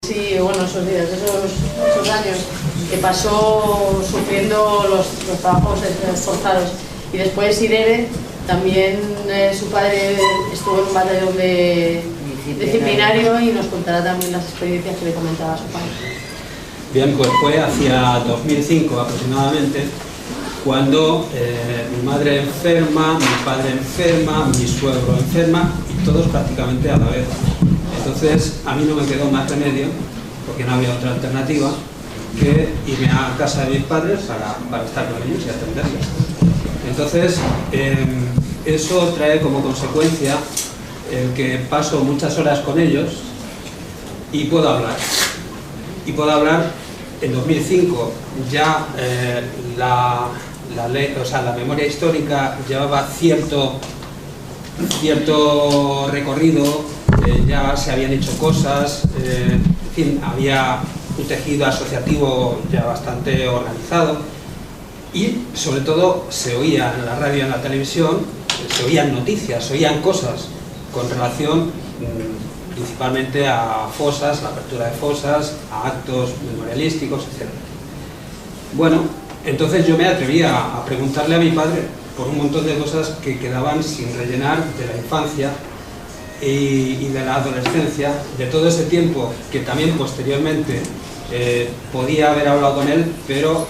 Sí, bueno, esos días, esos años que pasó sufriendo los trabajos forzados. Y después Irene, también su padre estuvo en un batallón disciplinario y nos contará también las experiencias que le comentaba a su padre. Bien, pues fue hacia 2005 aproximadamente, cuando mi madre enferma, mi padre enferma, mi suegro enferma, y todos prácticamente a la vez. Entonces a mí no me quedó más remedio, porque no había otra alternativa, que irme a casa de mis padres para estar con ellos y atenderles. Entonces eso trae como consecuencia el que paso muchas horas con ellos y puedo hablar. Y puedo hablar. En 2005 ya la memoria histórica llevaba cierto recorrido, ya se habían hecho cosas, en fin, había un tejido asociativo ya bastante organizado y sobre todo se oía en la radio y en la televisión, se oían noticias, se oían cosas con relación principalmente a fosas, la apertura de fosas, a actos memorialísticos, etc. Bueno, entonces yo me atrevía a preguntarle a mi padre por un montón de cosas que quedaban sin rellenar de la infancia y de la adolescencia, de todo ese tiempo que también posteriormente podía haber hablado con él, pero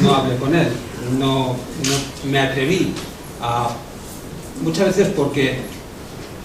no hablé con él, no me atreví a... Muchas veces porque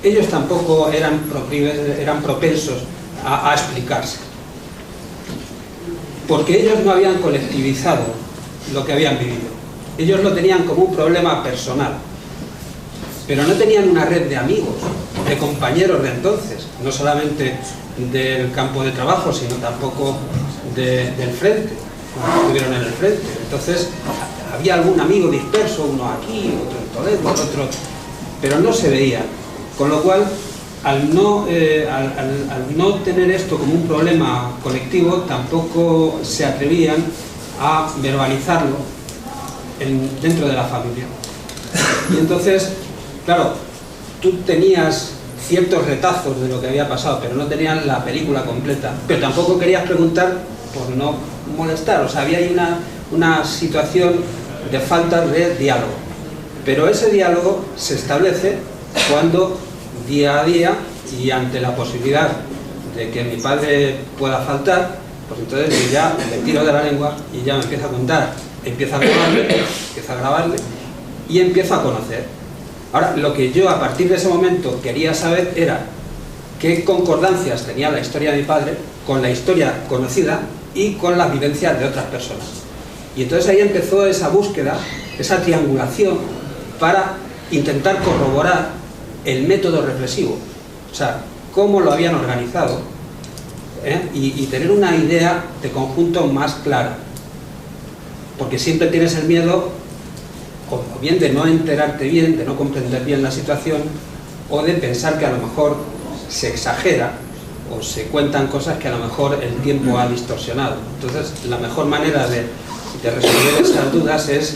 ellos tampoco eran propensos a explicarse, porque ellos no habían colectivizado lo que habían vivido. Ellos lo tenían como un problema personal, pero no tenían una red de amigos, de compañeros de entonces, no solamente del campo de trabajo, sino tampoco del frente, cuando estuvieron en el frente. Entonces había algún amigo disperso, uno aquí, otro en Toledo, otro, pero no se veían. Con lo cual, al no tener esto como un problema colectivo, tampoco se atrevían a verbalizarlo dentro de la familia. Y entonces, claro, tú tenías ciertos retazos de lo que había pasado, pero no tenías la película completa. Pero tampoco querías preguntar por no molestar, o sea, había ahí una situación de falta de diálogo. Pero ese diálogo se establece cuando día a día y ante la posibilidad de que mi padre pueda faltar, pues entonces yo ya me tiro de la lengua y ya me empiezo a contar, empiezo a grabarle y empiezo a conocer. Ahora, lo que yo a partir de ese momento quería saber era qué concordancias tenía la historia de mi padre con la historia conocida y con las vivencias de otras personas. Y entonces ahí empezó esa búsqueda, esa triangulación para intentar corroborar el método represivo, o sea, cómo lo habían organizado, y tener una idea de conjunto más clara, porque siempre tienes el miedo o bien de no enterarte bien, de no comprender bien la situación, o de pensar que a lo mejor se exagera o se cuentan cosas que a lo mejor el tiempo ha distorsionado. Entonces la mejor manera de resolver esas dudas es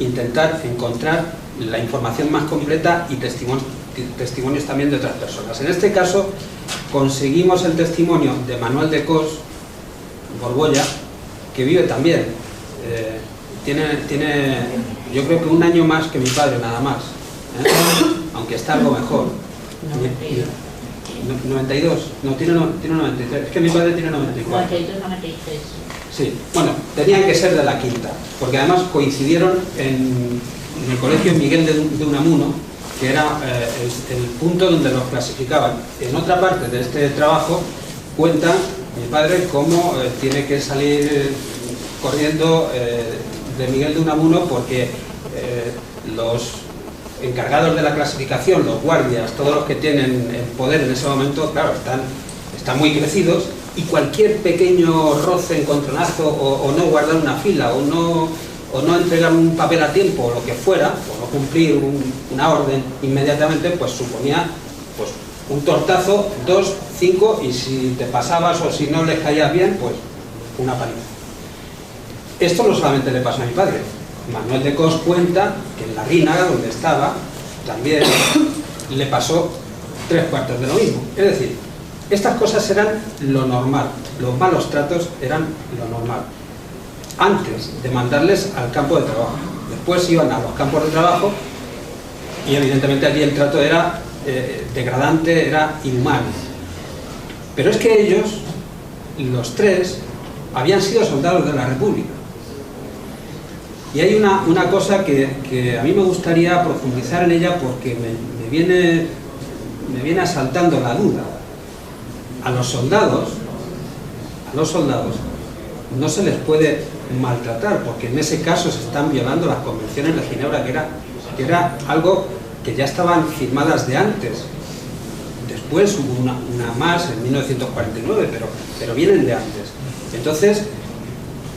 intentar encontrar la información más completa y testimonios también de otras personas. En este caso conseguimos el testimonio de Manuel de Cos Borbolla, que vive también, tiene yo creo que un año más que mi padre nada más, aunque está algo mejor. 92, no, tiene 93, es que mi padre tiene 94. 92, 93. Sí, bueno, tenían que ser de la quinta, porque además coincidieron en el colegio Miguel de Unamuno, que era el punto donde los clasificaban. En otra parte de este trabajo cuenta mi padre cómo tiene que salir corriendo de Miguel de Unamuno porque los encargados de la clasificación, los guardias, todos los que tienen el poder en ese momento, claro, están muy crecidos, y cualquier pequeño roce, encontronazo, o no guardar una fila, o no entregar un papel a tiempo, o lo que fuera, o no cumplir una orden inmediatamente, pues suponía pues un tortazo, 2, 5, y si te pasabas o si no les caías bien, pues una paliza. Esto no solamente le pasó a mi padre. Manuel de Cos cuenta que en la Rínaga, donde estaba, también le pasó 3/4 de lo mismo. Es decir, Estas cosas eran lo normal, los malos tratos eran lo normal, antes de mandarles al campo de trabajo. Después iban a los campos de trabajo y evidentemente allí el trato era degradante, era inhumano. Pero es que ellos, los tres, habían sido soldados de la República. Y hay una cosa que a mí me gustaría profundizar en ella porque me viene asaltando la duda. A los soldados no se les puede maltratar, porque en ese caso se están violando las convenciones de Ginebra, que era algo que ya estaban firmadas de antes. Después hubo una más en 1949, pero vienen de antes. Entonces,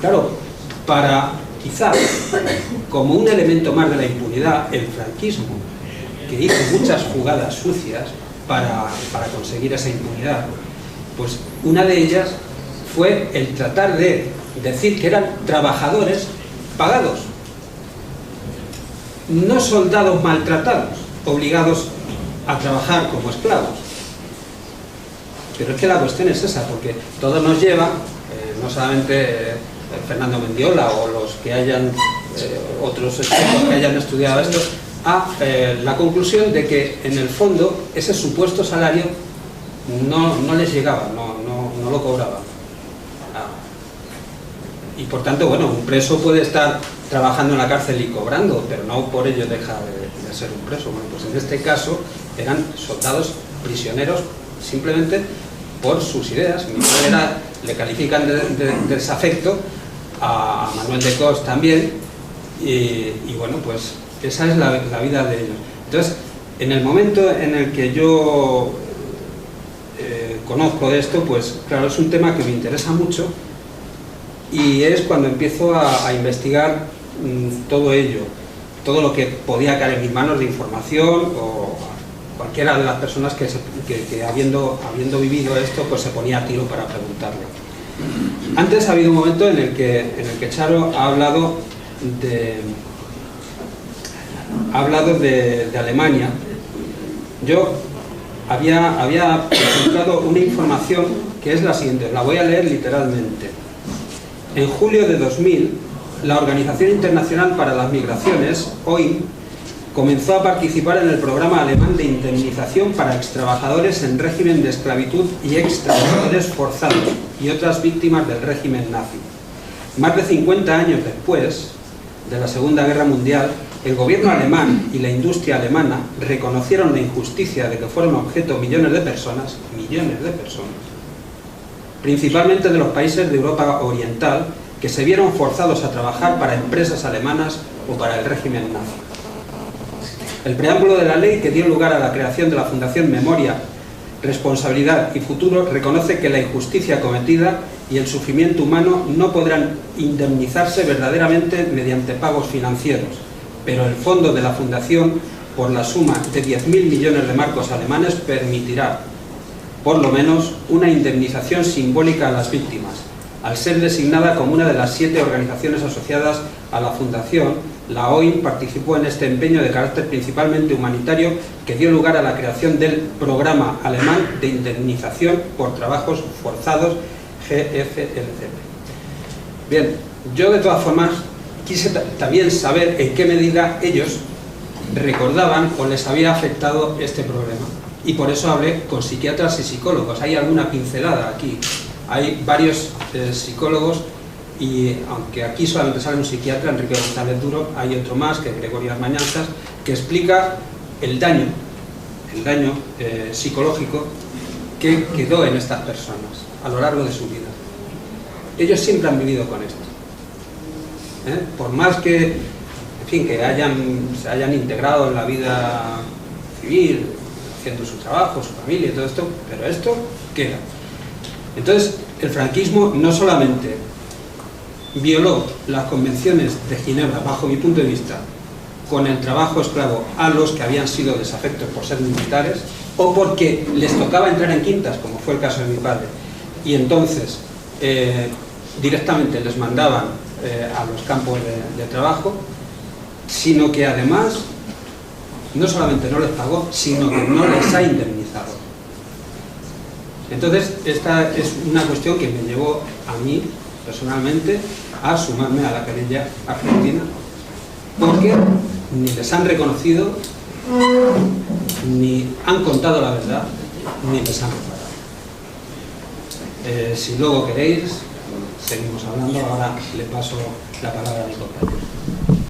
claro, quizás como un elemento más de la impunidad, el franquismo, que hizo muchas jugadas sucias para conseguir esa impunidad, pues una de ellas fue el tratar de decir que eran trabajadores pagados, no soldados maltratados, obligados a trabajar como esclavos. Pero es que la cuestión es esa, porque todo nos lleva, no solamente Fernando Mendiola o los que hayan, otros expertos que hayan estudiado esto, a la conclusión de que en el fondo ese supuesto salario no les llegaba, no lo cobraban. Y por tanto, bueno, un preso puede estar trabajando en la cárcel y cobrando, pero no por ello deja de ser un preso. Bueno, pues en este caso eran soldados prisioneros simplemente por sus ideas. Mi padre le califican de desafecto, a Manuel de Cos también, y bueno, pues esa es la vida de ellos. Entonces, en el momento en el que yo conozco de esto, pues claro, es un tema que me interesa mucho, y es cuando empiezo a investigar todo ello, todo lo que podía caer en mis manos de información, o cualquiera de las personas que habiendo vivido esto, pues se ponía a tiro para preguntarle. Antes ha habido un momento en el que Charo ha hablado de Alemania. Yo había encontrado una información que es la siguiente, la voy a leer literalmente. En julio de 2000, la Organización Internacional para las Migraciones, OIM, comenzó a participar en el programa alemán de indemnización para extrabajadores en régimen de esclavitud y extrabajadores forzados y otras víctimas del régimen nazi. Más de 50 años después de la Segunda Guerra Mundial, el gobierno alemán y la industria alemana reconocieron la injusticia de que fueron objeto millones de personas, principalmente de los países de Europa Oriental, que se vieron forzados a trabajar para empresas alemanas o para el régimen nazi. El preámbulo de la ley que dio lugar a la creación de la Fundación Memoria, Responsabilidad y Futuro reconoce que la injusticia cometida y el sufrimiento humano no podrán indemnizarse verdaderamente mediante pagos financieros, pero el fondo de la Fundación, por la suma de 10.000 millones de marcos alemanes, permitirá, por lo menos, una indemnización simbólica a las víctimas, al ser designada como una de las 7 organizaciones asociadas a la Fundación. La OIM participó en este empeño de carácter principalmente humanitario que dio lugar a la creación del Programa Alemán de Indemnización por Trabajos Forzados, GFLCP. Bien, yo de todas formas quise también saber en qué medida ellos recordaban o les había afectado este problema. Y por eso hablé con psiquiatras y psicólogos. Hay alguna pincelada aquí. Hay varios psicólogos, y aunque aquí solamente sale un psiquiatra, Enrique González Duro, hay otro más, que es Gregorio Armañanzas, que explica el daño psicológico que quedó en estas personas a lo largo de su vida. Ellos siempre han vivido con esto. Por más que, en fin, que se hayan integrado en la vida civil, haciendo su trabajo, su familia y todo esto, pero esto queda. Entonces, el franquismo no solamente violó las convenciones de Ginebra, bajo mi punto de vista, con el trabajo esclavo a los que habían sido desafectos por ser militares, o porque les tocaba entrar en quintas, como fue el caso de mi padre, y entonces directamente les mandaban a los campos de trabajo, sino que además no solamente no les pagó, sino que no les ha indemnizado. Entonces, esta es una cuestión que me llevó a mí, personalmente, a sumarme a la querella argentina, porque ni les han reconocido, ni han contado la verdad, ni les han reparado. Si luego queréis, seguimos hablando. Ahora le paso la palabra a mi compañero.